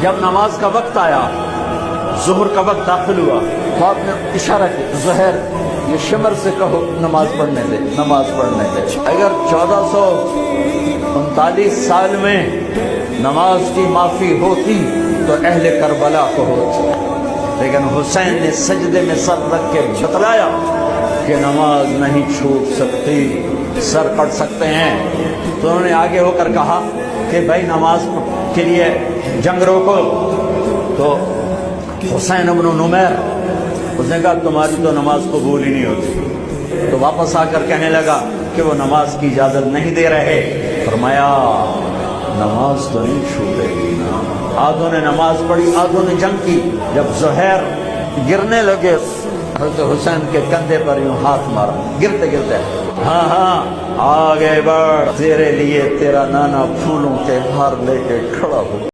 جب نماز کا وقت آیا، ظہر کا وقت داخل ہوا، تو آپ نے اشارہ کیا زہر یہ شمر سے کہو نماز پڑھنے دے، نماز پڑھنے دے۔ اگر 1439 سال میں نماز کی معافی ہوتی تو اہل کربلا کو ہوتی، لیکن حسین نے سجدے میں سر رکھ کے بتلایا کہ نماز نہیں چھوٹ سکتی، سر کٹ سکتے ہیں۔ تو انہوں نے آگے ہو کر کہا کہ بھائی نماز کے لیے جنگ روکو۔ تو حسین ابن نمیر اس نے کہا تمہاری تو نماز قبول ہی نہیں ہوتی۔ تو واپس آ کر کہنے لگا کہ وہ نماز کی اجازت نہیں دے رہے۔ فرمایا نماز تو نہیں چھوٹے گی نا۔ آدھوں نے نماز پڑھی، آدھوں نے جنگ کی۔ جب زہر گرنے لگے حضرت حسین کے کندھے پر یوں ہاتھ مارا، گرتے گرتے ہاں ہاں آگے بڑھ، تیرے لیے تیرا نانا پھولوں کے ہار لے کے کھڑا ہو۔